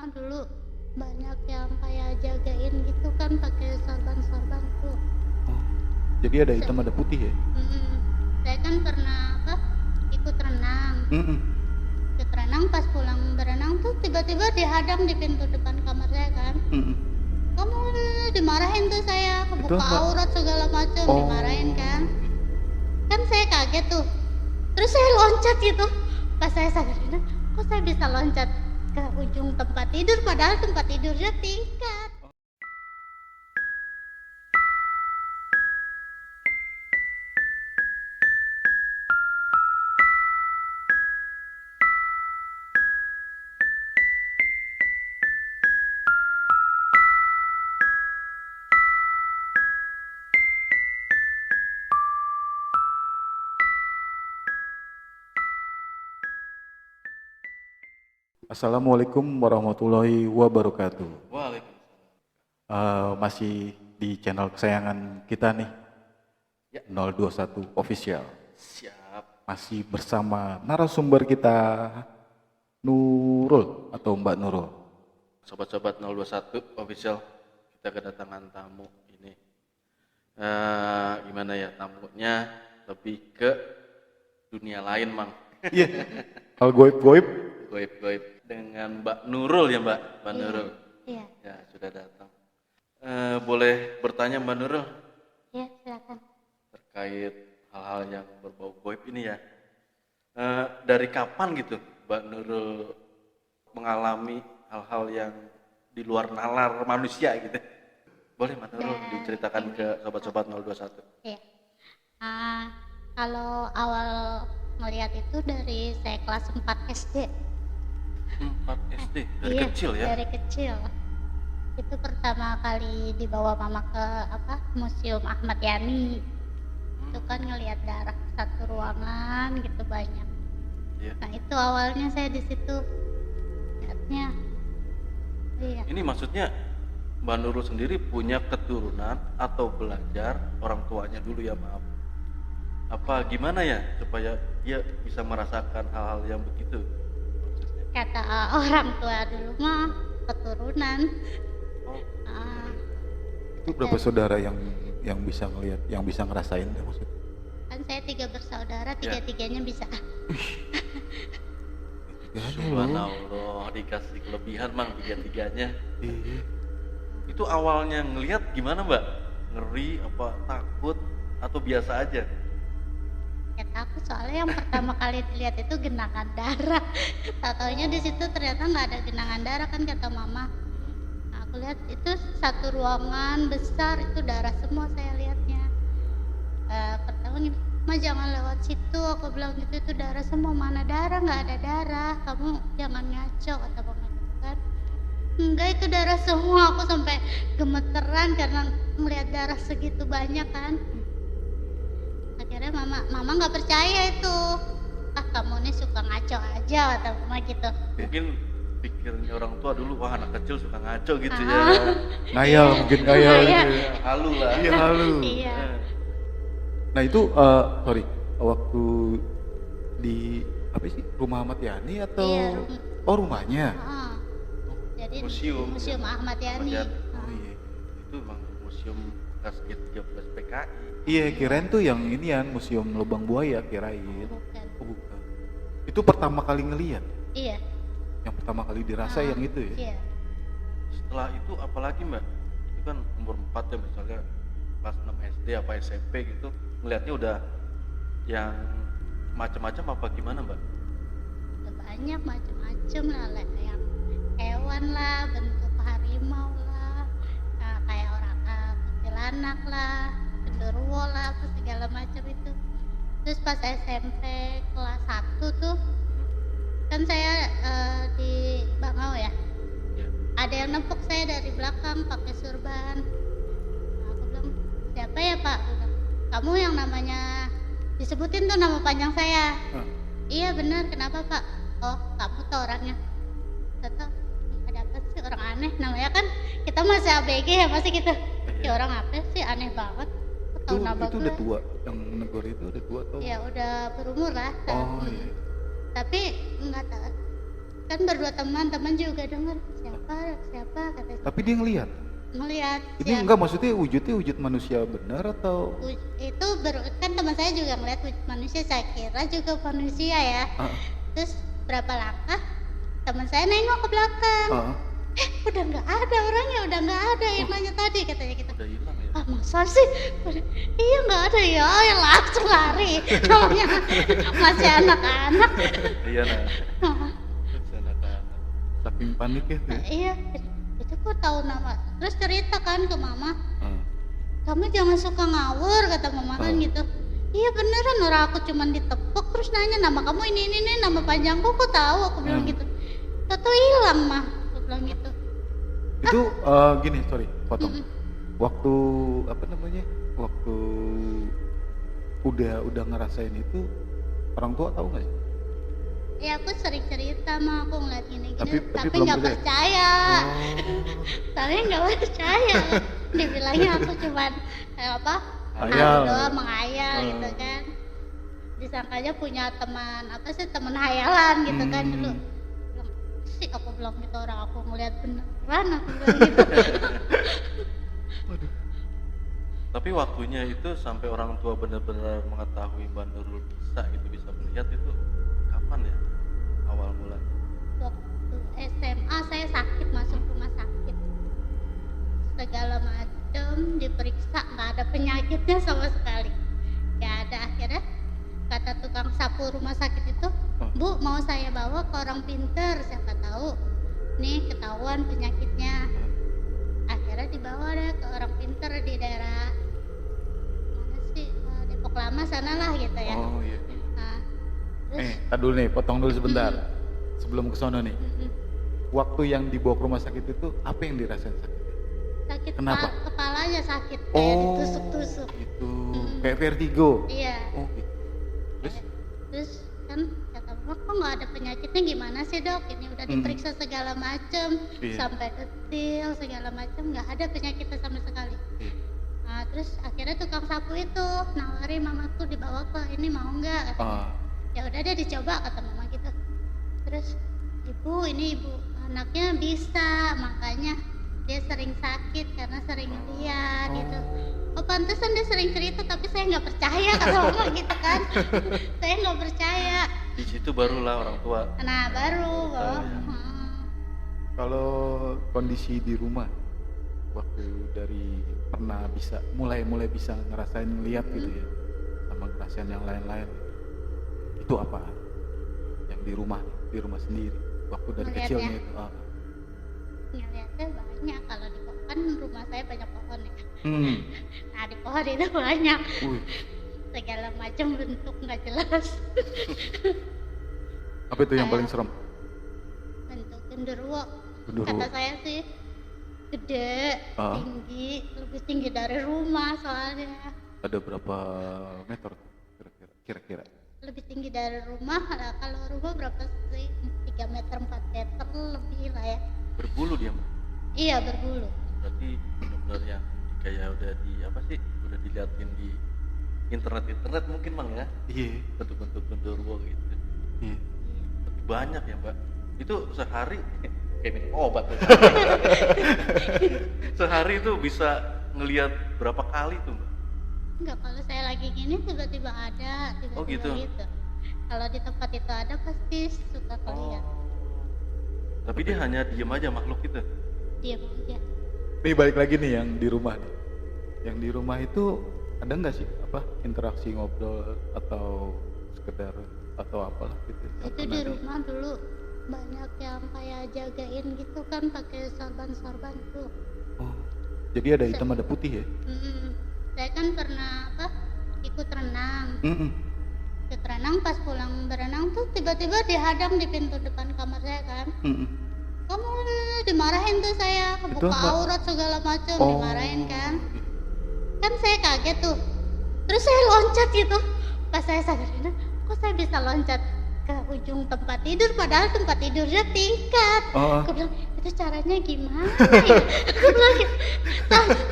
mama dulu banyak yang kayak jagain gitu kan pakai sorban-sorban tuh. Oh, jadi ada Saya, hitam ada putih ya? saya kan pernah ikut renang. Mm-mm. Ikut renang pas pulang berenang tuh tiba-tiba dihadang di pintu depan kamar saya kan. Mm-mm. Kamu dimarahin tuh saya, Itu kebuka apa? aurat segala macam Oh. dimarahin kan. Kan saya kaget tuh. Terus saya loncat gitu. Pas saya sadarin, kok saya bisa loncat ke ujung tempat tidur padahal tempat tidurnya tingkat. Assalamualaikum warahmatullahi wabarakatuh. Waalaikumsalam. Masih di channel kesayangan kita nih, Ya. 021 Official. Siap. Masih bersama narasumber kita, Nurul atau Mbak Nurul. Sobat-sobat 021 official, kita kedatangan tamu ini. Gimana ya, tamunya lebih ke dunia lain, Mang. Iya, hal goib-goib. Goib-goib dengan Mbak Nurul ya, Mbak Iya. Nurul. Iya, Ya, sudah datang. Boleh bertanya Mbak Nurul iya silakan. terkait hal-hal yang berbau goib ini ya. Dari kapan gitu Mbak Nurul mengalami hal-hal yang di luar nalar manusia gitu? Boleh Mbak Nurul diceritakan ke sobat-sobat 021? Iya. Kalau awal melihat itu dari saya kelas 4 SD. 4 SD, dari Iya, kecil ya? dari kecil. Itu pertama kali dibawa mama ke Museum Ahmad Yani. Itu kan ngelihat darah satu ruangan gitu banyak. Iya. Nah itu awalnya saya di situ lihatnya. Iya. Ini maksudnya Mbak Nurul sendiri punya keturunan atau belajar orang tuanya dulu ya, maaf. Apa gimana ya supaya dia bisa merasakan hal-hal yang begitu? Maksudnya. Kata orang tua dulu mah keturunan. Oh, Ah, Itu berapa saudara yang bisa ngelihat, yang bisa ngerasain ya maksudnya? kan saya 3 bersaudara, Ya. tiga-tiganya bisa. Ya, subhanallah, dikasih kelebihan Mang tiga-tiganya. Iya. Itu awalnya ngelihat gimana Mbak? Ngeri apa takut atau biasa aja? Ya takut soalnya yang pertama kali dilihat itu genangan darah. Tatonya di situ ternyata nggak ada genangan darah kan kata mama. Nah, aku lihat itu satu ruangan besar itu darah semua saya lihatnya. Pertama gini, Ma jangan lewat situ, aku bilang gitu itu darah semua, mana darah, nggak ada darah, kamu jangan ngaco kata mama gitu kan. Enggak itu darah semua, aku sampai gemeteran karena melihat darah segitu banyak kan. Akhirnya mama nggak percaya itu, kamu nih suka ngaco aja kata mama gitu. Mungkin pikirnya orang tua dulu, wah anak kecil suka ngaco gitu ya. Ngayal, mungkin ngayal Iya. gitu ya. Halu lah. Iya, halu. Iya. Nah itu, sorry, waktu di apa sih, rumah Ahmad Yani atau? Iya, Oh, rumahnya. Ah, jadi Museum. Ahmad Yani. Oh iya. Itu emang museum bekas G13 PKI. Iya, kirain tuh yang inian, Museum Lubang Buaya, kirain. Bukan. Oh, bukan. Itu pertama kali ngeliat, Iya. yang pertama kali dirasa yang itu ya? Iya. Setelah itu apalagi Mbak? Itu kan umur 4 ya, misalnya kelas 6 SD apa SMP gitu, ngelihatnya udah yang macam-macam apa gimana Mbak? Udah banyak macam-macam lah, kayak hewan lah, bentuk harimau lah, kayak orang kuntilanak lah, genderuwo lah, apa segala macam itu. Terus pas SMP kelas 1 tuh kan saya di Bangau ya, Ya. ada yang nempuk saya dari belakang pakai surban. Nah, aku bilang siapa ya Pak? Dia bilang, kamu yang namanya disebutin tuh nama panjang saya. Hah. Iya benar, kenapa Pak? Oh kamu tuh orangnya. Tetap ada apa sih orang aneh, namanya kan kita masih ABG ya masih gitu. Ya orang apa sih aneh banget. Kok tahu nama Itu gue? udah tua, yang negor itu udah tua atau? Ya udah berumur lah. Oh iya. Tapi nggak tahu kan berdua teman juga dengar siapa katanya. Tapi dia ngelihat. Ngelihat Ini enggak maksudnya wujudnya wujud manusia benar atau itu kan teman saya juga ngeliat wujud manusia, saya kira juga manusia ya. Terus berapa langkah teman saya nengok ke belakang, udah nggak ada orangnya, udah nggak ada yang nanya tadi katanya gitu. Udah hilang ya? Ah masa sih? Iya nggak ada ya, ya langsung lari. Namanya masih anak-anak. Iya nah. Masih anak-anak. saking panik ya? Iya, itu kok tahu nama. Terus cerita kan ke mama, kamu jangan suka ngawur kata mama kan gitu. Iya beneran, orang aku cuman ditepuk terus nanya nama kamu ini nama panjangku kok tahu, aku bilang gitu. Tahu hilang mah, aku bilang gitu. Itu gini, sorry, potong. Waktu apa namanya? Waktu udah ngerasain itu, orang tua tahu nggak sih? Ya aku sering cerita mah, aku ngeliat gini-gini, Tapi tapi belum nggak percaya. Tapi nggak percaya. Dibilangnya aku cuman Hayal. doang, menghayal gitu kan. Disangkanya punya teman teman hayalan gitu kan dulu. Bilang, sih aku bilang gitu, orang aku ngeliat beneran, aku bilang gitu. Tapi waktunya itu sampai orang tua benar-benar mengetahui Mbak Nurul bisa melihat itu kapan ya awal mulanya? Waktu SMA saya sakit, masuk rumah sakit segala macam, diperiksa nggak ada penyakitnya sama sekali, nggak ada. Akhirnya kata tukang sapu rumah sakit itu, Bu mau saya bawa ke orang pinter, siapa tahu nih ketahuan penyakitnya. Akhirnya dibawa deh ke orang pinter di daerah mana sih, Depok Lama sana lah gitu ya. Oh iya. Nah, terus Tar dulu nih, potong dulu sebentar. Sebelum ke sono nih. Waktu yang dibawa ke rumah sakit itu apa yang dirasain sakitnya? sakit Kenapa? kepalanya sakit, kayak ditusuk-tusuk. Gitu. Kayak vertigo. Iya. Oh gitu. Terus kan kata mama, kok nggak ada penyakitnya, gimana sih dok? Ini udah diperiksa segala macam, sampai detail segala macam, nggak ada penyakitnya sama sekali. Nah, terus akhirnya tukang sapu itu nawarin mamaku dibawa ke ini, mau nggak? Ya udah deh dicoba kata mama gitu. Terus ibu anaknya bisa, makanya dia sering sakit karena sering lihat gitu. Oh pantesan dia sering cerita, tapi saya nggak percaya kata mama gitu kan. Saya nggak percaya. Di situ barulah orang tua. Nah baru Kalau kondisi di rumah waktu dari pernah bisa mulai bisa ngerasain ngeliat gitu ya, sama ngerasain yang lain-lain, itu apa? Yang di rumah sendiri waktu dari Ngeliatnya. kecilnya itu. ngeliatnya banyak. Kalau di kan rumah saya banyak pohon ya. Nah di pohon itu banyak segala macam bentuk nggak jelas. Apa itu yang paling serem? Bentuk genderuwo. Genderuwo. Kata saya sih gede, tinggi, lebih tinggi dari rumah soalnya. Ada berapa meter kira-kira? Lebih tinggi dari rumah. Nah, kalau rumah berapa sih? 3 meter 4 meter lebih lah ya. Berbulu dia Mbak? Iya berbulu. Berarti benar-benar yang kayak udah diliatin di internet mungkin Bang ya? Iya. Bentuk-bentuk genderuwo gitu. Iya. Tapi banyak ya Mbak. Itu sehari kayak minum obat tuh. Sehari itu bisa ngelihat berapa kali tuh Mbak? Enggak, kalau saya lagi gini tiba-tiba ada, gitu. Kalau di tempat itu ada pasti suka kelihatan. Tapi dia hanya diem aja makhluk itu. Diam aja. Nih balik lagi nih yang di rumah nih. Yang di rumah itu ada nggak sih interaksi ngobrol atau sekedar atau apalah gitu? Itu di rumah dulu banyak yang kayak jagain gitu kan, pakai sorban tuh. Oh, jadi ada hitam ada putih ya? Saya kan pernah ikut renang. Ikut renang, pas pulang berenang tuh tiba-tiba dihadang di pintu depan kamar saya kan. Kamu dimarahin tuh saya, buka aurat segala macam, dimarahin kan. Kan saya kaget tuh. Terus saya loncat gitu. Pas saya sadarin, kok saya bisa loncat ke ujung tempat tidur, padahal tempat tidurnya tingkat. Aku bilang, itu caranya gimana ya? Aku bilang gitu.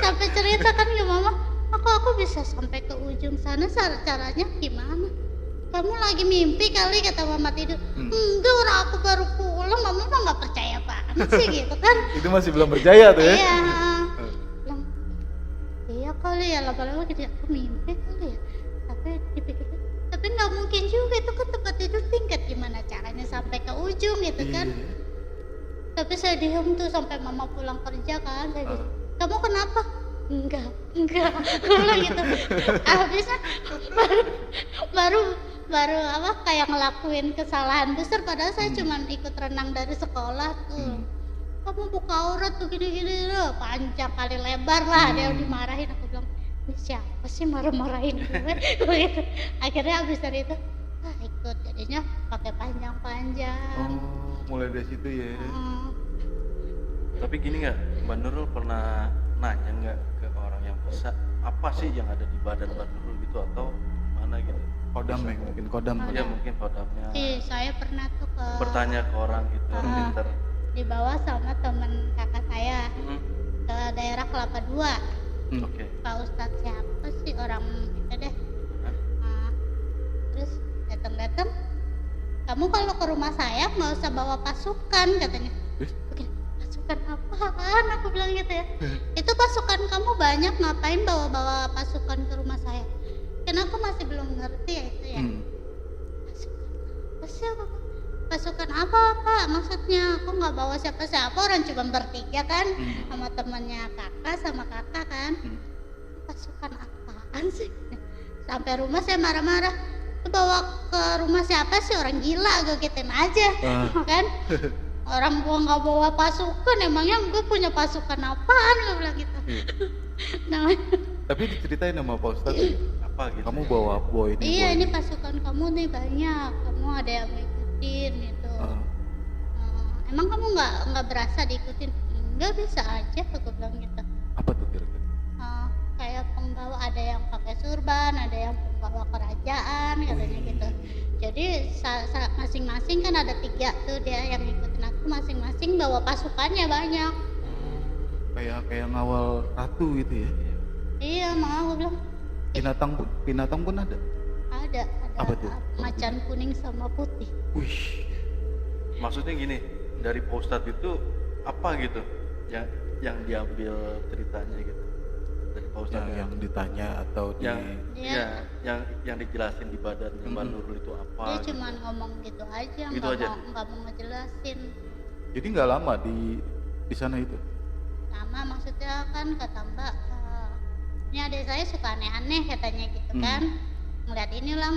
Sampai cerita kan ke mama, aku bisa sampai ke ujung sana, caranya gimana? Kamu lagi mimpi kali kata mama tidur. Enggak, orang aku baru pulang bilang mama mah nggak percaya banget sih gitu kan. Itu masih belum percaya tuh ya? Iya. Bilang, iya kali ya, lama-lama gitu aku mimpi kali ya. Tapi dipikir, tapi nggak mungkin juga, itu kan tempat tidur tingkat, gimana caranya sampai ke ujung gitu kan. Iya. Tapi saya diem tuh sampai mama pulang kerja kan, saya bilang, kamu kenapa? Enggak, aku bilang gitu. Habisnya baru baru apa kayak ngelakuin kesalahan besar, padahal saya cuman ikut renang dari sekolah tuh. Kamu buka aurat tuh gini-gini loh, panjang kali lebar lah, dia dimarahin. Aku bilang, ini siapa sih marah-marahin gue? Gitu. Akhirnya abis dari itu ikut, jadinya pakai panjang-panjang. Oh, mulai dari situ ya. Tapi gini nggak, Mbak Nurul pernah nanya nggak ke orang yang bisa apa sih yang ada di badan Mbak Nurul gitu, atau mana gitu? Kodam ya, mungkin kodam. Kodam. Ya mungkin kodamnya. Saya pernah tuh Bertanya ke orang gitu, orang pinter. dibawa sama temen kakak saya ke daerah Kelapa II. Oke. Pak Ustadz siapa sih orang itu deh. Terus datang, kamu kalau ke rumah saya nggak usah bawa pasukan katanya. Oke, pasukan apaan? Aku bilang gitu ya. Itu pasukan kamu banyak, ngapain bawa-bawa pasukan ke rumah saya? Karena aku masih belum ngerti ya itu ya. Pasukan apa sih? Pasukan apa Pak? Maksudnya aku nggak bawa siapa-siapa, orang cuma bertiga kan, sama temannya kakak sama kakak kan. Pasukan apaan sih? Sampai rumah saya marah-marah. Lu bawa ke rumah siapa sih, orang gila, gue gituin aja kan. Orang gua nggak bawa pasukan, emangnya gue punya pasukan apaan, gue bilang gitu. Namanya, Tapi diceritain sama Pak Ustadz, Apa gitu? kamu bawa ini. iya bawa ini pasukan kamu nih banyak, kamu ada yang ngikutin gitu. Emang kamu nggak berasa diikutin? Enggak, bisa aja, aku bilang gitu. Apa tuh kira-kira? Kayak penggawa, ada yang pakai surban, ada yang penggawa kerajaan katanya gitu. Jadi masing-masing kan ada 3 tuh dia yang ngikutin aku, masing-masing bawa pasukannya banyak. Kayak ngawal ratu gitu ya. Iya, makanya aku bilang Binatang pun ada. ada Apa tuh? macan kuning sama putih. Wih. Maksudnya gini, dari Pak Ustadz itu apa gitu yang diambil ceritanya gitu dari Pak Ustadz Yang ditanya atau yang Dia- yang dijelasin di badannya Mbak Nurul itu apa? Dia gitu. cuma ngomong gitu aja, Gitu aja? nggak mau ngejelasin. Jadi nggak lama di sana itu. Sama maksudnya kan kata Mbak, ini adik saya suka aneh-aneh katanya gitu kan. Ngeliat inilah,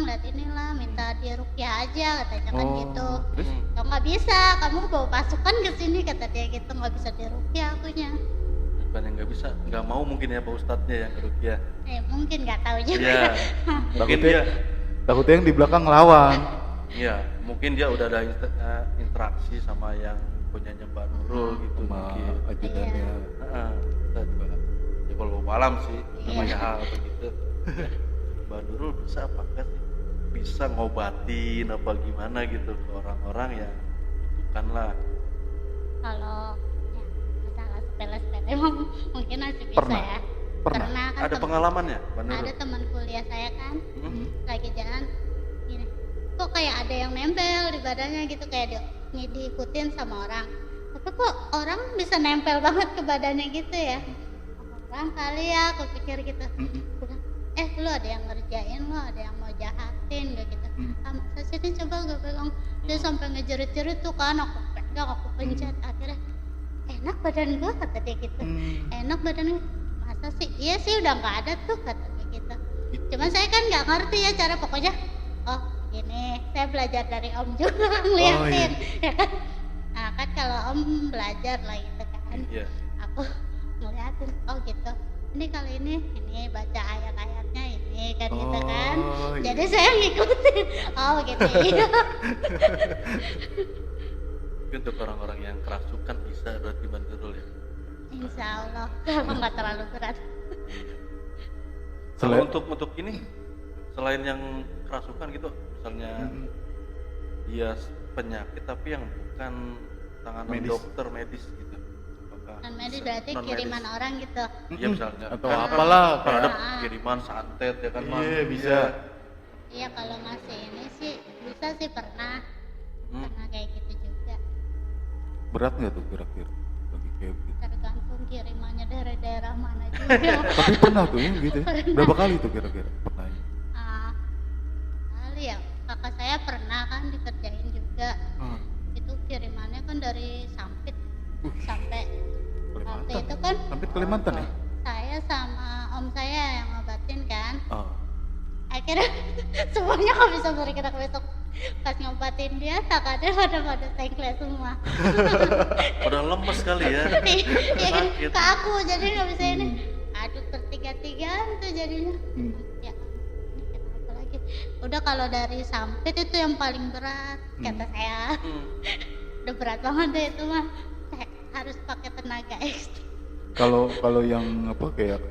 minta diruqyah aja katanya kan gitu. Terus Kalau nggak bisa, kamu bawa pasukan ke sini kata dia gitu, nggak bisa diruqyah akunya. Bukan yang nggak bisa, nggak mau mungkin ya Pak Ustadznya yang keruqyah. Mungkin nggak tahu juga. Iya. Mungkin takutnya, dia takutnya yang di belakang ngelawan. Iya, mungkin dia udah ada interaksi sama yang punyanya Mbak Nurul gitu Sama mungkin. ajudannya. Kita juga ya kalau alam sih namanya Iya. hal begitu. Mbak Nurul bisa apa kan sih? Bisa ngobatin apa gimana gitu ke orang-orang yang butuhkan lah. Kalau ya, masalah sepele-sepele emang mungkin masih bisa Pernah? ya. Pernah? kan Ada pengalamannya Mbak Nurul? ada teman kuliah saya kan Hmm? lagi jalan gini, kok kayak ada yang nempel di badannya gitu, kayak diikutin sama orang, tapi kok orang bisa nempel banget ke badannya gitu ya. Orang kali ya, aku pikir gitu. Aku bilang, lu ada yang ngerjain, lo ada yang mau jahatin gak gitu. Masa sini coba gue pegang, dia sampai ngejerit-jerit tuh kan, aku pegang, aku pencet, akhirnya enak badan gue kata dia gitu. Enak badan gue, masa sih? Iya sih udah nggak ada tuh kata dia gitu. Cuman saya kan nggak ngerti ya cara, pokoknya oh gini, saya belajar dari om juga ngeliatin ya kan. Nah kan kalau om belajar lah gitu kan, Iya. aku ngeliatin, oh gitu, ini kali ini baca ayat-ayatnya ini kan gitu kan. Oh, Jadi iya. saya ngikutin, oh gitu iya. Tapi untuk orang-orang yang kerasukan bisa berarti Mbak Nurul ya. Insya Allah kalau nggak terlalu berat. Kalau Selain- untuk ini selain yang kerasukan gitu, misalnya dia penyakit tapi yang bukan tangan Medis. dokter medis gitu. Apakah Non medis bisa- berarti non-medis? kiriman orang gitu. Iya misalnya. Atau Kan apalah, kan ada Pak. kiriman santet ya kan Mas? Iya, bisa. Iya kalau masih ini sih bisa sih, pernah Hmm. kayak gitu juga. berat nggak tuh kira-kira lagi kayak begitu? Tergantung kirimannya dari daerah mana juga. Tapi pernah tuh ya gitu ya? Berapa kali tuh kira-kira pernah? Ah, kali ya kakak saya pernah kan dikerjain juga. Ah, Itu kirimannya kan dari Sampit sampai waktu Kalimantan. itu kan Sampai Kalimantan ya? saya sama om saya yang ngobatin kan. Ah. Akhirnya semuanya nggak bisa bergerak besok. Pas ngobatin dia tangannya pada tengklek semua. Udah lemes kali ya. Ya kan Sakit. ke aku jadi nggak bisa ini. Aduh bertiga-tigaan tuh jadinya. Hmm. Ya ini kenapa lagi? Udah kalau dari Sampit itu yang paling berat kata saya. Hmm. Udah berat banget deh itu mah. Harus pakai tenaga ekstra. Kalau yang apa kayak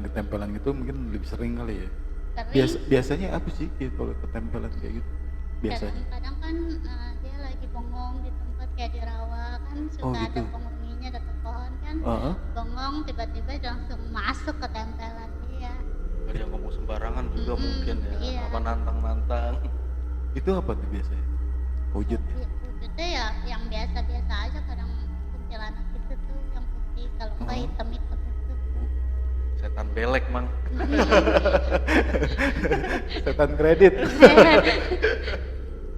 ketempelan itu mungkin lebih sering kali ya. Sering. Biasanya apa sih kayak kalau ketempelan kayak gitu? Biasanya. Kadang-kadang kan dia lagi bengong di tempat kayak di rawa kan suka Oh, ada gitu. penghuninya dekat pohon kan. Heeh. Bengong tiba-tiba langsung masuk ke tempelan dia. Ada yang ngomong sembarangan juga Mm-mm, mungkin ya. iya. Apa nantang-nantang. Itu apa tuh biasanya? Wujud ya? Wujudnya ya yang biasa-biasa aja, kadang kuntilanak itu tuh yang putih, kalau enggak Oh. hitam-hitam itu. Setan belek mang. Setan kredit.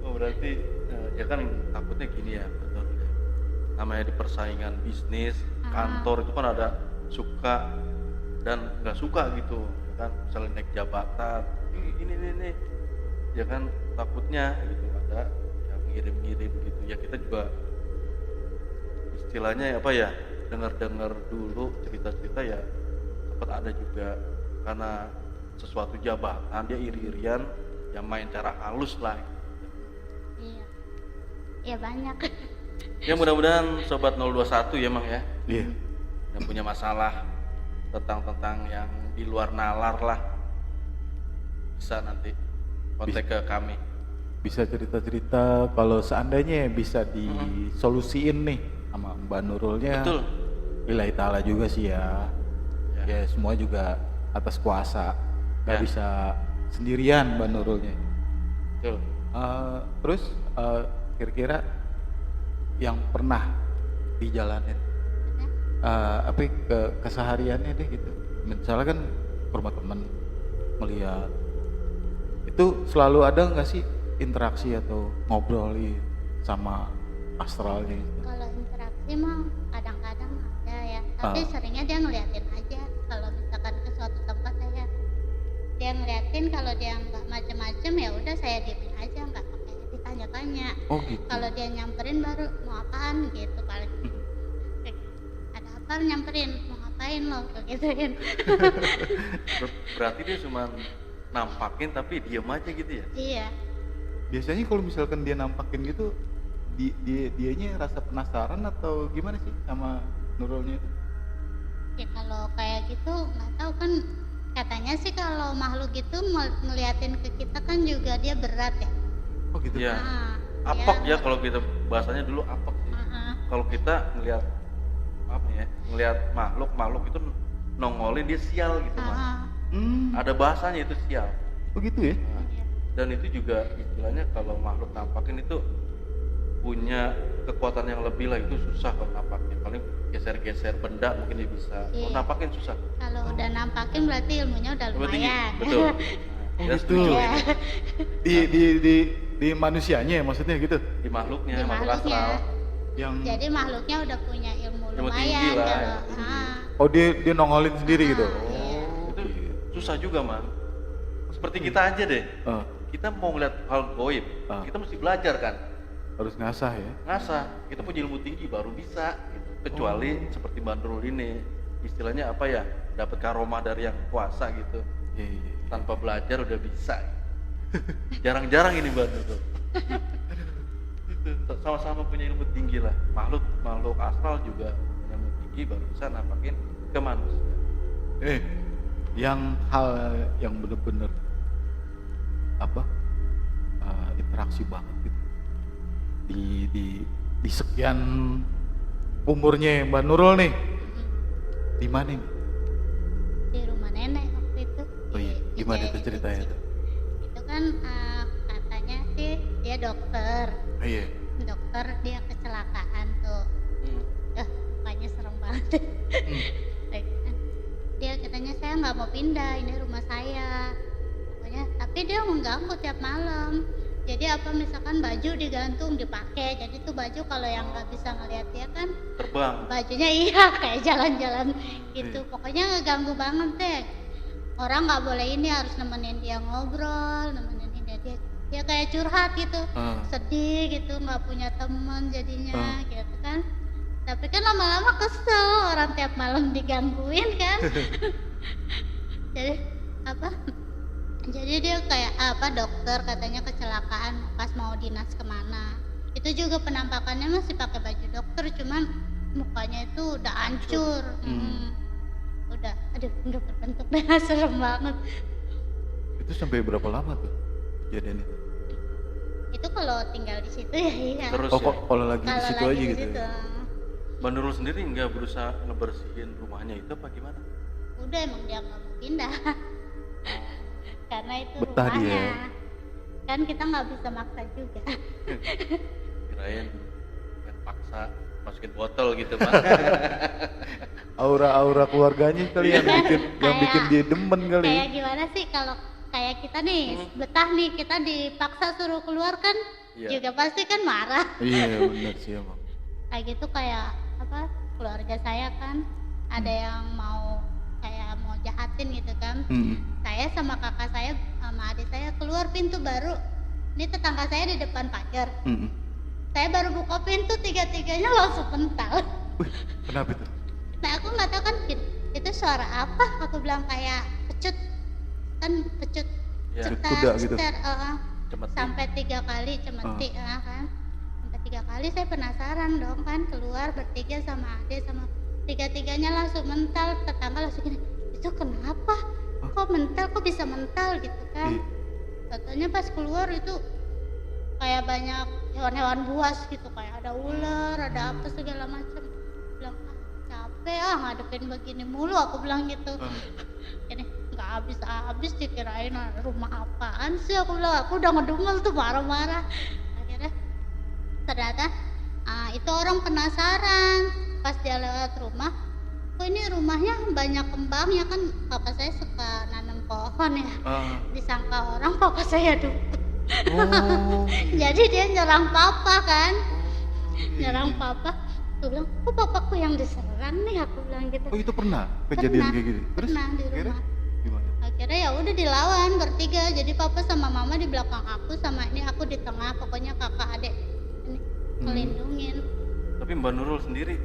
Oh berarti ya kan takutnya gini ya, betul ya. Namanya di persaingan bisnis, kantor itu kan ada suka dan nggak suka gitu, ya kan? Misalnya naik jabatan, ini, ya kan takutnya gitu ada yang ngirim-ngirim gitu. Ya kita juga istilahnya apa ya, dengar-dengar dulu cerita-cerita ya sempat ada juga karena sesuatu jabatan dia iri-irian yang main cara halus lah. Iya. Iya banyak. Ya mudah-mudahan sobat 021 ya Mang ya, Iya. yang punya masalah tentang yang di luar nalar lah bisa nanti kontak ke kami. Bisa cerita-cerita kalau seandainya bisa disolusiin nih sama Mbak Nurulnya. Betul. Lillahi ta'ala juga sih ya. Ya. Ya semua juga atas kuasa. Gak Ya. bisa sendirian Mbak Nurulnya. Betul. Terus kira-kira yang pernah dijalanin apa kesehariannya deh gitu. Misalnya kan ke rumah temen melihat itu selalu ada nggak sih interaksi atau ngobrolin sama astralnya itu? Kalau interaksi mah kadang-kadang ada ya, tapi seringnya dia ngeliatin aja. Kalau misalkan ke suatu tempat saya dia ngeliatin, kalau dia nggak macem-macem ya udah saya diemin aja, nggak pakai ditanya-tanya. Oh gitu. Kalau dia nyamperin baru mau apaan gitu paling. Ada apa nyamperin, mau ngapain lo gituin. Berarti dia cuma nampakin tapi diem aja gitu ya. Iya. Biasanya kalau misalkan dia nampakin gitu, dianya rasa penasaran atau gimana sih sama Nurulnya itu? Ya kalau kayak gitu nggak tahu kan, katanya sih kalau makhluk itu ngeliatin ke kita kan juga dia berat ya. Oh gitu. Iya. Nah, Apok dia- ya kalau kita bahasanya dulu apok sih. Kalau kita ngelihat apa ya, ngelihat makhluk itu nongolin dia sial gitu Mang. Ada bahasanya itu sial. Begitu ya? Nah, dan itu juga istilahnya kalau makhluk nampakin itu punya kekuatan yang lebih lah, itu susah kalau nampakin, paling geser-geser benda mungkin dia bisa. Kalau Iya. nampakin susah. Kalau udah nampakin berarti ilmunya udah Lebih tinggi. lumayan. Betul. Oh, Nah, dan gitu. setuju Iya. Di di manusianya ya maksudnya gitu? di makhluknya, Di makhluk makhluknya. astral. Yang Jadi makhluknya udah punya ilmu Ilmu lumayan tinggi lah, kalau ilmu tinggi. oh dia nongolin sendiri gitu. Iya. Itu gitu. susah juga man. Seperti kita aja deh. Ah, Kita mau ngeliat hal goib, kita mesti belajar kan. harus ngasah ya. Ngasah, kita punya ilmu tinggi baru bisa gitu. Kecuali seperti Bandrul ini, istilahnya apa ya, dapat karomah dari yang kuasa gitu. Iya, iya, iya. Tanpa belajar udah bisa. Jarang-jarang ini Bandrul. Itu sama-sama punya ilmu tinggi lah. Makhluk astral juga punya ilmu tinggi baru bisa nampakin ke manusia. Yang hal yang bener-bener apa interaksi banget gitu di sekian umurnya Mbak Nurul nih, di mana nih? Di rumah nenek waktu itu. Oh iya, Di gimana Jaya tuh ceritanya Kecil. tuh? Itu kan katanya sih dia dokter. Oh, iya. Dokter dia kecelakaan tuh. Dia katanya saya nggak mau pindah, ini rumah saya. Pokoknya, tapi dia mengganggu tiap malam. Jadi apa misalkan baju digantung dipakai, jadi tuh baju kalau yang nggak bisa ngeliat dia kan Terbang. bajunya iya kayak jalan-jalan gitu. Pokoknya ngeganggu banget deh. Orang nggak boleh ini, harus nemenin dia ngobrol, nemenin dia kayak curhat gitu, sedih gitu, nggak punya teman jadinya gitu kan. Tapi kan lama-lama kesel, orang tiap malam digangguin kan. Jadi apa? Jadi dia kayak dokter katanya kecelakaan pas mau dinas kemana. Itu juga penampakannya masih pakai baju dokter, cuman mukanya itu udah hancur. Udah berbentuk deh, serem banget. Itu sampai berapa lama tuh kejadian itu? Itu kalau tinggal di situ ya iya. Terus Oh, ya, kalau lagi di Kalau situ lagi aja di gitu. situ, Ya? Mbak Nurul sendiri nggak berusaha ngebersihin rumahnya itu apa gimana? udah emang dia nggak mau pindah. Karena itu Betah dia. rumahnya. Kan kita nggak bisa maksa juga. Kirain main paksa masukin botol gitu Pak. Aura-aura keluarganya kali yang bikin dia demen kali. Kayak gimana sih kalau kayak kita nih betah nih, kita dipaksa suruh keluar kan Iya. juga pasti kan marah. Iya benar sih emang. Kayak gitu kayak apa keluarga saya kan ada yang mau kayak mau jahatin gitu kan. Saya sama kakak saya sama adik saya keluar pintu baru, ini tetangga saya di depan pagar. Saya baru buka pintu, tiga-tiganya langsung mental. Wih, kenapa tuh? Nah aku nggak tahu kan itu suara apa, aku bilang kayak pecut kan, pecut Ya. Pecut kuda gitu. Cemetin. sampai 3 kali cemetik kan, sampai 3 kali. Saya penasaran dong kan, keluar bertiga sama adik sama tiga-tiganya langsung mental. Tetangga langsung gini, itu kenapa kok mental, kok bisa mental gitu kan. Katanya pas keluar itu kayak banyak hewan-hewan buas gitu, kayak ada ular, ada apa segala macam. Bilang capek ngadepin begini mulu, aku bilang gitu. Ini nggak habis-habis dikirain rumah apaan sih, aku bilang. Aku udah ngedumel tuh marah-marah. Akhirnya ternyata itu orang penasaran pas dia lewat rumah, kok ini rumahnya banyak kembangnya kan. Papa saya suka nanam pohon ya, disangka orang papa saya dukun. Oh. Jadi dia nyerang papa kan, nyerang papa. Aku bilang, kok papaku yang diserang nih, aku bilang gitu. Oh itu pernah kejadian Pernah, kayak gitu? Terus pernah di akhirnya rumah. gimana? Akhirnya ya udah dilawan bertiga, jadi papa sama mama di belakang aku, sama ini aku di tengah. Pokoknya kakak adik ini melindungin. Tapi Mbak Nurul sendiri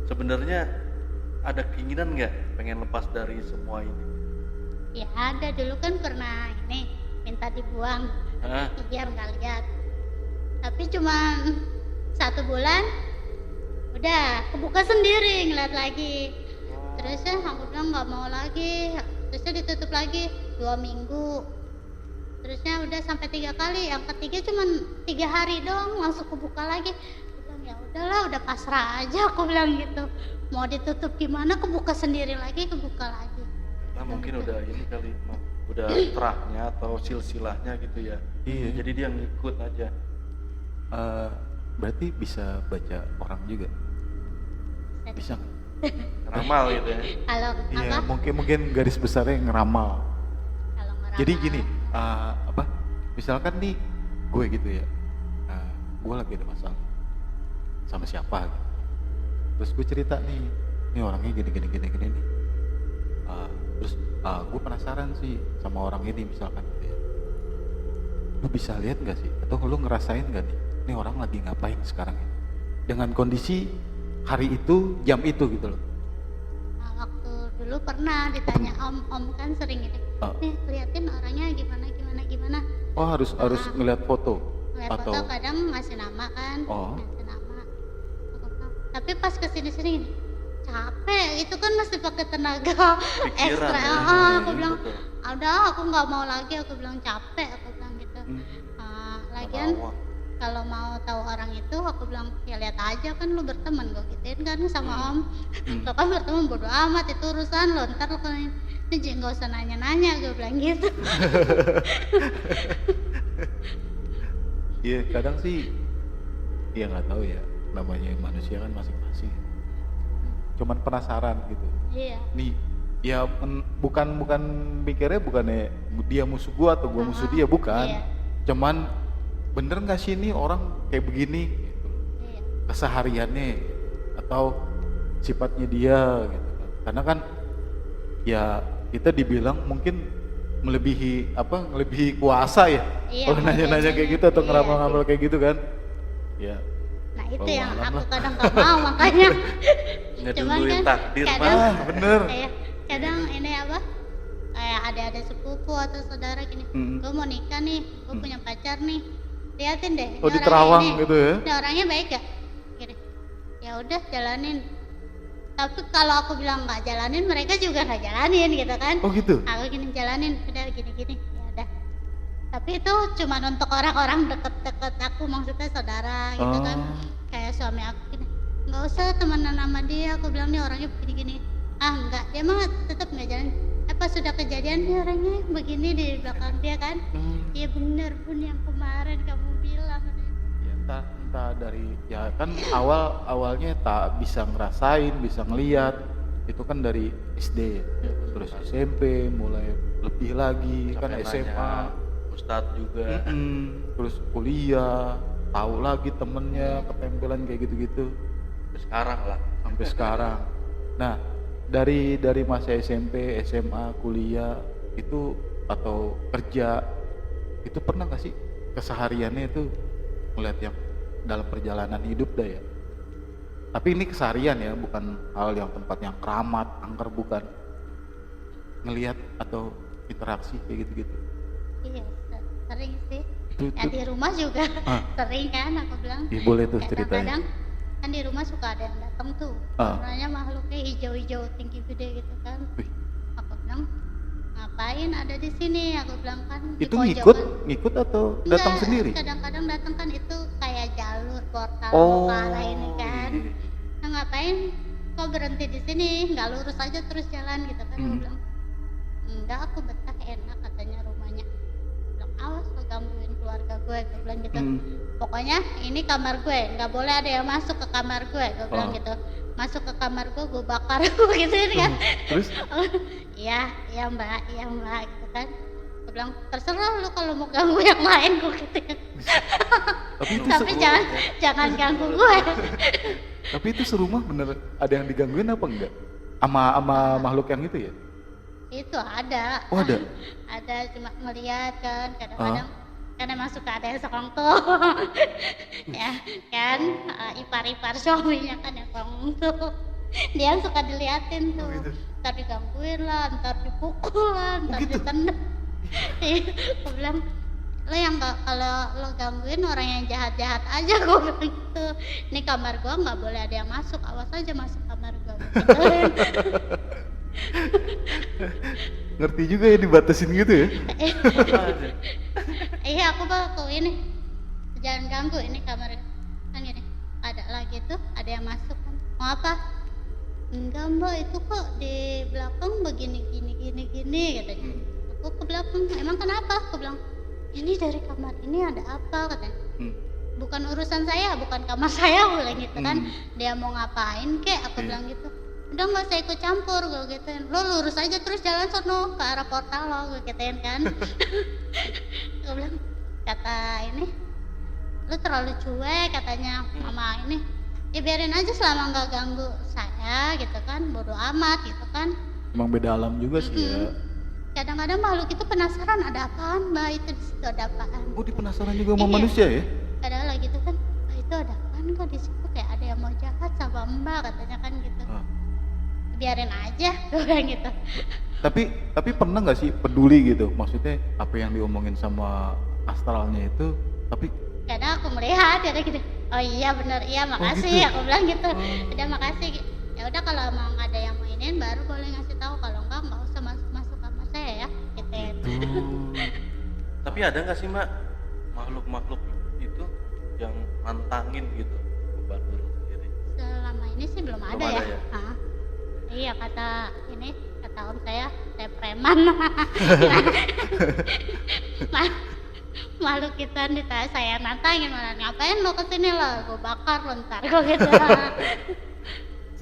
sebenarnya ada keinginan nggak pengen lepas dari semua ini? Ya ada, dulu kan pernah ini minta dibuang biar nggak lihat. Tapi cuma 1 bulan udah kebuka sendiri, ngeliat lagi. Terusnya aku bilang nggak mau lagi, terusnya ditutup lagi 2 minggu. Terusnya udah sampai 3 kali, yang ketiga cuma 3 hari doang langsung kebuka lagi. Aku bilang ya udahlah, udah pasrah aja, aku bilang gitu. Mau ditutup gimana, kebuka sendiri lagi, kebuka lagi. Nah mungkin udah ini kali, udah terahnya atau silsilahnya gitu ya. Iya. Jadi dia ngikut aja. Berarti bisa baca orang juga? Bisa nggak? Ramal gitu ya. Kalau Iya, apa? mungkin garis besarnya ngeramal. Kalau ngeramal. Jadi gini, misalkan nih gue gitu ya, gue lagi ada masalah sama siapa gitu. Terus gue cerita nih orangnya gini nih. Terus gue penasaran sih sama orang ini misalkan gitu ya. Lu bisa lihat nggak sih? Atau lu ngerasain nggak nih? Ini orang lagi ngapain sekarang ini? Dengan kondisi hari itu, jam itu gitu loh. Nah, waktu dulu pernah ditanya om kan sering ini, nih liatin orangnya gimana. Oh harus ngeliat foto? Ngeliat Atau foto kadang ngasih nama kan, ngasih nama. Tapi pas kesini capek, itu kan mesti pakai tenaga Pikiran ekstra. ya. Aku bilang, Betul. udah aku nggak mau lagi, aku bilang capek, aku bilang gitu. Lagian Awal. kalau mau tahu orang itu, aku bilang ya lihat aja kan, lu berteman, gue gituin kan sama om. Lo kan berteman, bodo amat itu urusan lo, ntar lo kan ini nggak usah nanya-nanya, gue bilang gitu. iya kadang sih, ya nggak tahu ya, namanya manusia kan masing-masing. cuman penasaran gitu. Iya. Nih, ya bukan mikirnya bukannya dia musuh gua atau gua musuh dia, bukan. Iya. Cuman bener nggak sih ini orang kayak begini gitu. Iya. Kesehariannya atau sifatnya dia gitu kan. Karena kan ya kita dibilang mungkin melebihi kuasa ya. Iya, Kalau nanya-nanya kayak gitu atau iya. ngeramal-ngeramal kayak gitu kan. Ya. Nah itu Wallahu yang alam aku lah. kadang gak mau makanya. Ngeduluin takdir, kadang Pak. Bener. kayak kadang ini apa? Kayak ada sepupu atau saudara gini. Gue mau nikah nih, gue punya pacar nih. Liatin deh. Oh, ini di Terawang orangnya gitu ya? Ini orangnya baik gak? Gini. Ya udah jalanin. Tapi kalau aku bilang nggak jalanin, mereka juga nggak jalanin gitu kan? Oh gitu. Aku gini jalanin, udah gini-gini, ya udah. Tapi itu cuma untuk orang-orang deket-deket aku, maksudnya saudara gitu kan. Kayak suami aku gini, nggak usah temenan sama dia, aku bilang nih orangnya begini-gini. Ah enggak, dia mah tetap nggak jalan. Apa sudah kejadian nih orangnya begini di belakang dia kan? Iya bener Bun yang kemarin kamu bilang. Ya entah dari ya kan awalnya tak bisa ngerasain, bisa ngeliat. Itu kan dari SD ya. Terus SMP mulai lebih lagi kan Sampai SMA. nanya Ustadz juga. Terus kuliah, tahu lagi temennya ketempelan kayak gitu-gitu Sampai sekarang lah. sampai sekarang. Nah, dari masa SMP, SMA, kuliah itu atau kerja itu pernah nggak sih kesehariannya itu melihat yang dalam perjalanan hidup dah ya? Tapi ini keseharian ya, bukan hal yang tempat yang keramat, angker, bukan. Ngelihat atau interaksi kayak gitu-gitu. Iya, sering sih. Itu- Ya itu- di rumah juga Ah. sering kan aku bilang. Ih, boleh tuh ceritain. Kadang-kadang kan di rumah suka ada yang datang tuh. Ah. Warnanya makhluknya hijau-hijau tinggi gede gitu kan. Wih, Aku bilang ngapain ada di sini? Aku bilang kan di itu pojokan. ngikut atau datang Enggak, sendiri? Kadang-kadang datang kan itu kayak jalur portal Oh, ke arah ini kan. iya. Nah, ngapain kok berhenti di sini? Nggak lurus aja terus jalan gitu kan? Aku bilang enggak, aku betah enak katanya rumahnya. Bilang awas lo gangguin keluarga gue bilang gitu. Pokoknya ini kamar gue, nggak boleh ada yang masuk ke kamar gue bilang Oh. gitu. Masuk ke kamar gue bakar gitu kan. Terus Iya mbak gitu kan. Gue bilang terserah lu kalau mau ganggu yang lain gue gitu. tapi itu Tapi jangan ganggu gue. Tapi itu serumah bener ada yang digangguin apa enggak? Sama makhluk yang itu ya? Itu ada. Oh, ada? Ada, cuma ngeliat kan kadang-kadang kan emang suka ada yang sekongkol. Ya kan ipar-ipar suaminya kan yang sekongkol. Dia suka diliatin tuh. Ntar digangguin lah, ntar dipukul lah, ntar ditendang. Gue bilang lo yang kalau lo gangguin orang yang jahat-jahat aja, gue bilang gitu. Ini kamar gue nggak boleh ada yang masuk, awas aja masuk kamar gue. Ngerti juga ya dibatasin gitu ya? Iya aku bawa ini jangan ganggu ini kamar kan gini. Ada lagi tuh ada yang masuk kan. Mau apa? Enggak mbak, itu kok di belakang begini gini katanya. Aku ke belakang, emang kenapa? Aku bilang ini dari kamar ini ada apa katanya. Bukan urusan saya, bukan kamar saya, aku bilang gitu kan. Dia mau ngapain kek, aku bilang gitu. Udah nggak usah ikut campur, gue gituin. Lo lurus aja terus jalan sono ke arah portal lo, gue gituin kan. Gue bilang kata ini lu terlalu cuek katanya mama ini. Ya biarin aja selama nggak ganggu saya gitu kan, bodo amat gitu kan. Emang beda alam juga sih ya. Kadang-kadang makhluk itu penasaran ada apaan mbak, itu di situ ada apaan. Oh, dia penasaran juga sama Iya. manusia ya? Kadang lagi gitu kan, itu ada apaan kok di situ, kayak ada yang mau jahat sama mbak katanya kan gitu. Biarin aja, gue bilang gitu. Tapi pernah nggak sih peduli gitu? Maksudnya apa yang diomongin sama astralnya itu, tapi Kadang aku melihat ya gitu. Oh iya bener, iya makasih, gitu? aku bilang gitu. Udah makasih. Ya udah kalau emang ada yang mainin baru boleh ngasih tahu, kalau enggak usah masuk kamar saya ya, gitu. Tapi ada nggak sih Mbak makhluk-makhluk itu yang mantangin gitu ke Mbak Nurul sendiri? Selama ini sih belum ada ada ya. ya? Hah? Iya kata om saya preman. Makhluk kita ditanya saya nantangin, malah ngapain lo kesini lah, gue bakar lo ntar gue gitu.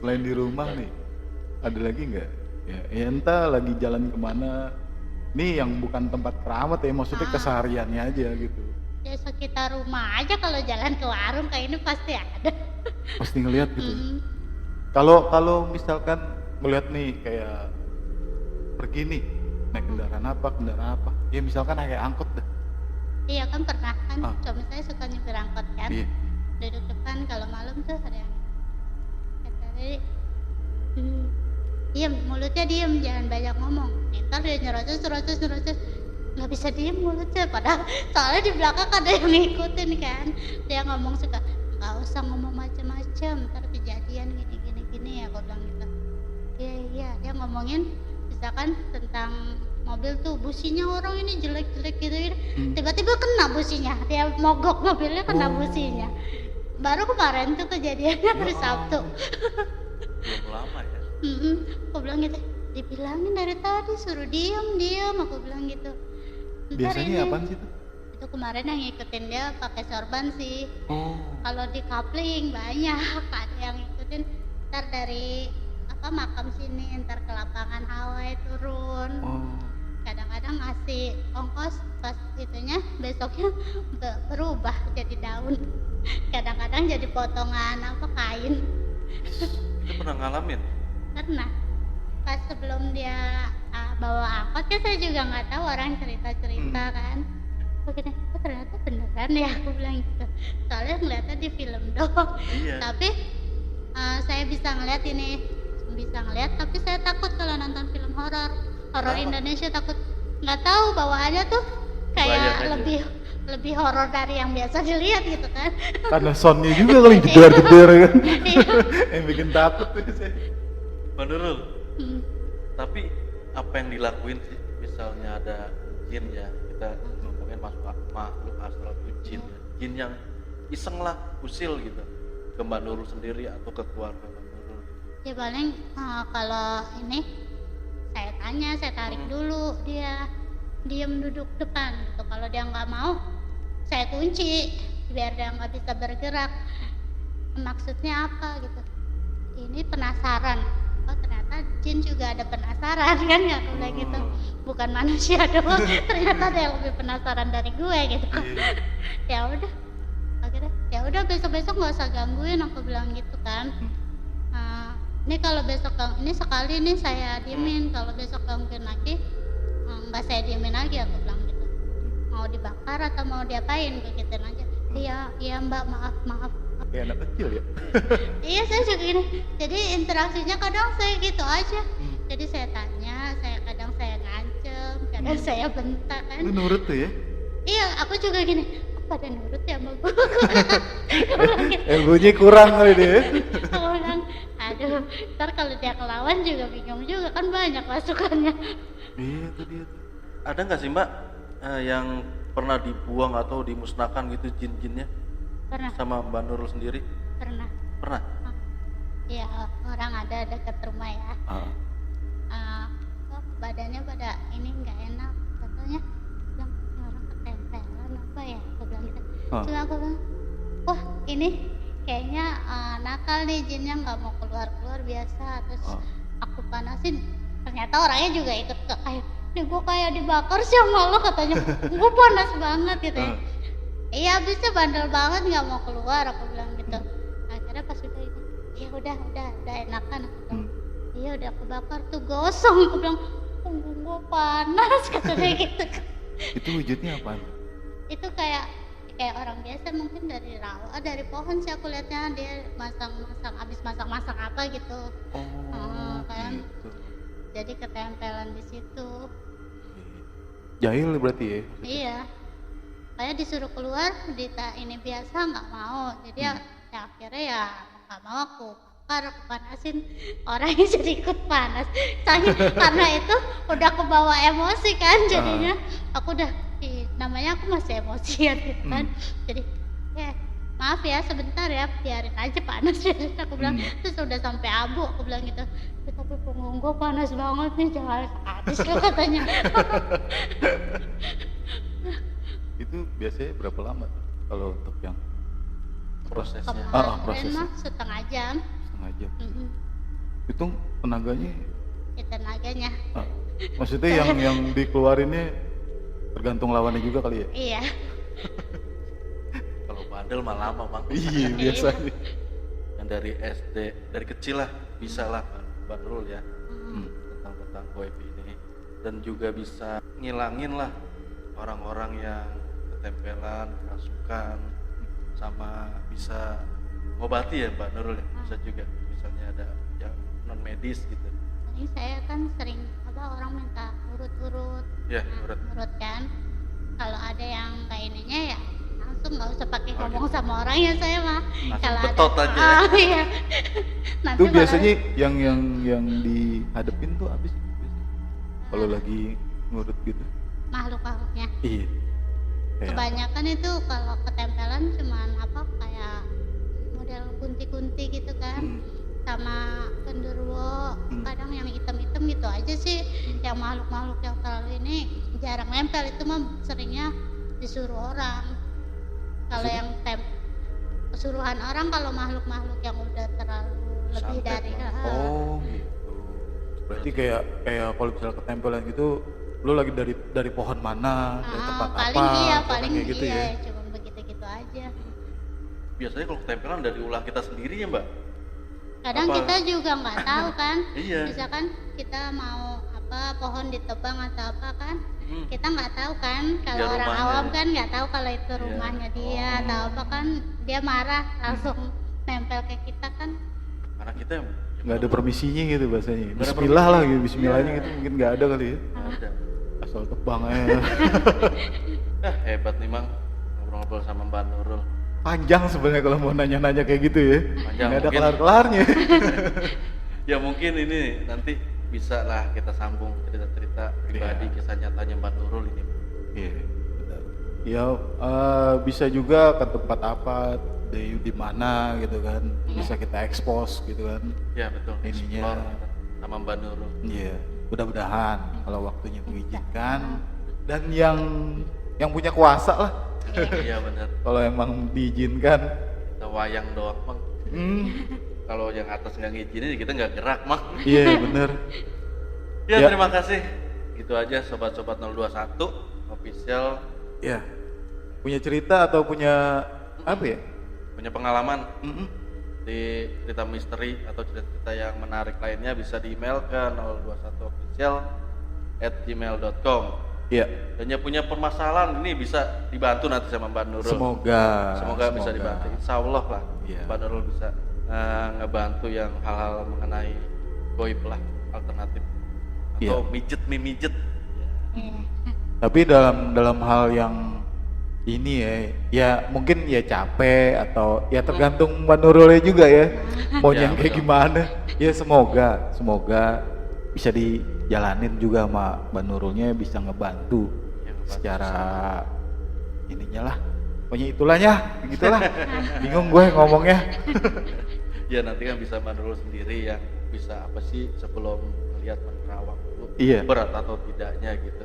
Selain di rumah nih, ada lagi nggak? Ya entah lagi jalan kemana. Nih yang bukan tempat keramat ya, maksudnya kesehariannya aja gitu. Ya sekitar rumah aja, kalau jalan ke warung kayak ini pasti ada. Pasti ngelihat gitu. Mm. Kalau misalkan ngelihat nih kayak pergi nih naik kendaraan apa, ya misalkan kayak angkot dah. Iya kan pernah kan, Ah. suami saya suka nyupir angkot kan. Iya. Duduk depan, kalau malam tuh ada yang kata tadi, diem, mulutnya diem, jangan banyak ngomong. Ntar dia nyerocos, nggak bisa diem mulutnya, padahal soalnya di belakang ada yang ngikutin kan. Dia ngomong suka, nggak usah ngomong macam-macam, ntar kejadian gini, ya aku bilang gitu. Iya, dia ngomongin misalkan tentang mobil tuh, businya orang ini jelek-jelek gitu, tiba-tiba kena businya, dia mogok mobilnya kena businya. Baru kemarin tuh kejadiannya hari Sabtu. Belum lama ya. Aku bilang gitu, dibilangin dari tadi suruh diam, aku bilang gitu. Ntar Biasanya ini, apaan sih tuh? itu kemarin yang ngikutin dia pakai sorban sih. Oh. Kalau di coupling banyak ada yang ngikutin, ntar dari makam sini, ntar ke lapangan Hawaii turun. Oh. Kadang-kadang ngasih ongkos, pas itunya besoknya berubah jadi daun. Kadang-kadang jadi potongan kain. Itu pernah ngalamin? Pernah. Pas sebelum dia bawa angkot kan saya juga nggak tahu, orang cerita-cerita kan. Begini, oh ternyata beneran ya, aku bilang gitu. Soalnya ngeliatnya di film doang. Iya. Tapi saya bisa ngeliat, tapi saya takut kalau nonton film horor Kenapa? Indonesia, takut. Nggak tahu, bawaannya tuh kayak Bayang aja. lebih horor dari yang biasa dilihat gitu kan. Karena soundnya juga kali jedar-jedar kan. Iya. Yang bikin takut tuh saya. Pak Nurul, Hmm. tapi apa yang dilakuin sih? Misalnya ada jin ya, kita ngomongin makhluk astral itu jin ya. Jin yang iseng lah, usil gitu ke Mbak Nurul sendiri atau ke keluarga Mbak Nurul. Ya paling kalau ini saya tanya, saya tarik dulu, dia diem duduk depan gitu. Kalau dia nggak mau, saya kunci biar dia nggak bisa bergerak. Maksudnya apa gitu? Ini penasaran. Oh ternyata jin juga ada penasaran kan, ya aku bilang gitu. Bukan manusia doang, ternyata ada yang lebih penasaran dari gue gitu. Ya udah, akhirnya ya udah besok nggak usah gangguin, aku bilang gitu kan. Ini kalau besok ini sekali nih saya diemin, kalau besok gangguin lagi nggak saya diemin lagi, aku bilang gitu. Mau dibakar atau mau diapain, begituin aja. Iya mbak, maaf. Kayak anak kecil ya. Iya, saya juga gini. Jadi interaksinya kadang saya gitu aja. Jadi saya tanya, kadang saya ngancem, kadang saya bentak kan. Lu nurut tuh ya. Iya, aku juga gini. Pada nurut ya sama gue. Aku bilang gitu. Ilmunya kurang kali dia. Aku bilang, aduh, ntar kalau dia kelawan juga bingung juga kan, banyak masukannya. Iya tuh dia tuh. Ada nggak sih Mbak yang pernah dibuang atau dimusnahkan gitu jin-jinnya Pernah, sama Mbak Nurul sendiri? pernah. Pernah? Iya, orang ada dekat rumah ya. Kok badannya pada ini nggak enak, katanya bilang "Ini orang ketempelan apa ya," aku bilang gitu. Cuma aku bilang, wah ini kayaknya nakal nih jinnya, nggak mau keluar biasa. Terus aku panasin, ternyata orangnya juga ikut ke kayak, nih gue kayak dibakar sih sama lo, katanya. Gue panas banget gitu ya. Iya, abisnya bandel banget nggak mau keluar, aku bilang gitu. Akhirnya pas udah itu, ya udah enakan, aku bilang. Iya udah kebakar tuh, gosong, aku bilang punggung gue panas, katanya gitu. Itu wujudnya apaan? Itu kayak orang biasa, mungkin dari rawa, dari pohon sih aku lihatnya. Dia abis masak apa gitu. Kan Gitu. jadi ketempelan di situ. Jahil berarti ya. Iya, kayak disuruh keluar, ini biasa nggak mau. Jadi ya akhirnya ya nggak mau, aku bakar, aku panasin, orangnya jadi ikut panas. Soalnya karena itu udah kebawa emosi kan, jadinya aku udah namanya aku masih emosian gitu kan. Jadi ya maaf ya, sebentar ya, biarin aja panas. Aku bilang, terus udah sampai abu, aku bilang gitu. Tapi punggung gue panas banget nih, jangan habis lo, katanya. Itu biasanya berapa lama tuh kalau untuk yang Prosesnya. Kemarin prosesnya? mah setengah jam. Setengah jam. Itu tenaganya, Ya, tenaganya. ah, maksudnya yang dikeluarinnya tergantung lawannya juga kali ya? Iya. Kalau bandel mah lama Bang. Iya biasanya. Yang dari SD, dari kecil lah bisa lah Mbak Nurul ya Hmm. tentang goib ini, dan juga bisa ngilangin lah orang-orang yang ketempelan, kerasukan, sama bisa ngobati ya Mbak Nurul ya, bisa juga misalnya ada yang non medis gitu Paling saya kan sering orang minta urut-urut. ya. Nah, Urut. urut kan. Kalau ada yang kayak ininya ya langsung nggak usah pakai Oh, ngomong gitu. sama orang ya saya mah. Langsung Kalau ada, betot aja ya. oh, iya. Nanti Itu malah biasanya yang dihadepin tuh apa sih? Biasanya? Kalau lagi ngurut gitu. makhluk-makhluknya. Iya. Kayak Kebanyakan itu kalau ketempelan cuman kayak model kunti-kunti gitu kan. Hmm. Sama genderuwo, kadang yang hitam-hitam gitu aja sih. Yang makhluk-makhluk yang terlalu ini jarang nempel, itu mah seringnya disuruh orang. Kalau Maksudnya? yang kesuruhan orang, kalau makhluk-makhluk yang udah terlalu lebih Santet, dari Bang. Oh gitu. Berarti kayak kalau misalnya ketempelan gitu, lu lagi dari pohon mana, dari tempat paling apa, iya, atau paling kayak gitu iya, ya. cuma begitu-gitu aja. Biasanya kalau ketempelan dari ulah kita sendiri ya Mbak. Kadang Apa? kita juga nggak tahu kan. Iya. Misalkan kita mau pohon ditebang atau apa kan, Hmm. kita nggak tahu kan. Kalau Ya, orang rumahnya. awam kan nggak tahu kalau itu Iya. rumahnya dia Oh. atau apa kan, dia marah langsung nempel ke kita kan. Karena kita ya Nggak ada permisinya gitu bahasanya. Nggak ada Bismillah lah permisi. gitu, Bismillahnya Iya. gitu mungkin nggak ada kali ya. nggak ada. Asal tebang aja. Hebat nih Mang, ngobrol-ngobrol sama Mbak Nurul. Panjang sebenarnya kalau mau nanya-nanya kayak gitu ya. Panjang, Nggak ada mungkin. kelar-kelarnya. Ya mungkin ini nanti bisa lah kita sambung cerita-cerita pribadi, Iya. kisah nyatanya Mbak Nurul ini. Iya, benar. Ya bisa juga ke tempat apa, di mana gitu kan, bisa kita expose gitu kan. Ya betul, Ininya. explore gitu, sama Mbak Nurul. Iya, mudah-mudahan kalau waktunya mengizinkan dan yang punya kuasa lah. Iya benar, Kalau emang diizinkan. kita wayang doang Mang. Hmm, Kalau yang atas nggak ngizinin kita nggak gerak Mang. iya bener. Ya, Ya. terima kasih. Gitu aja sobat-sobat 021 official, Ya, punya cerita atau punya apa ya? punya pengalaman Mm-mm. di cerita misteri atau cerita-cerita yang menarik lainnya bisa di email ke 021official@gmail.com. Iya, Dan yang punya permasalahan ini bisa dibantu nanti sama Mbak Nurul. Semoga bisa dibantu. Insya Allah lah Iya. Mbak Nurul bisa ngebantu yang hal-hal mengenai goib lah, alternatif atau Iya. mijet. Iya. Tapi dalam hal yang ini ya mungkin ya capek atau ya tergantung Mbak Nurulnya juga ya. Maunya Ya, yang kayak betul. gimana. Ya semoga bisa dijalanin juga sama Mbak Nurulnya, bisa ngebantu Ya, ngebantu secara ininya lah. Pokoknya itulahnya, begitulah. Bingung gue ngomongnya. Ya nanti kan bisa Mbak Nurul sendiri yang bisa apa sih sebelum melihat menerawang itu Iya. berat atau tidaknya gitu.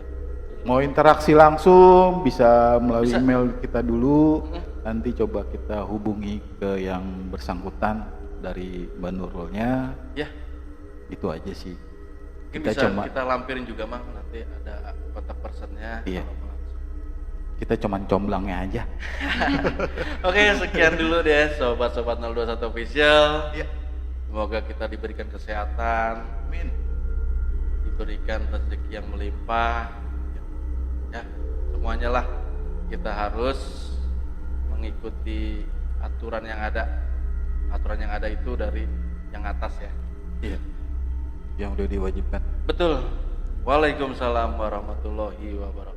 Mau interaksi langsung bisa melalui Bisa. email kita dulu. Nanti coba kita hubungi ke yang bersangkutan dari Mbak Nurulnya. Ya Itu aja sih. mungkin Kita bisa cuma kita lampirin juga Mang, nanti ada kontak personnya. Iya. kalau mau langsung. kita cuman comblangnya aja. Oke, sekian dulu deh sobat-sobat 021 official. Iya. Semoga kita diberikan kesehatan, Amin. diberikan rezeki yang melimpah. Ya, semuanya lah kita harus mengikuti aturan yang ada. Aturan yang ada itu dari yang atas ya. Iya. Yang udah diwajibkan. Betul. Waalaikumsalam warahmatullahi wabarakatuh.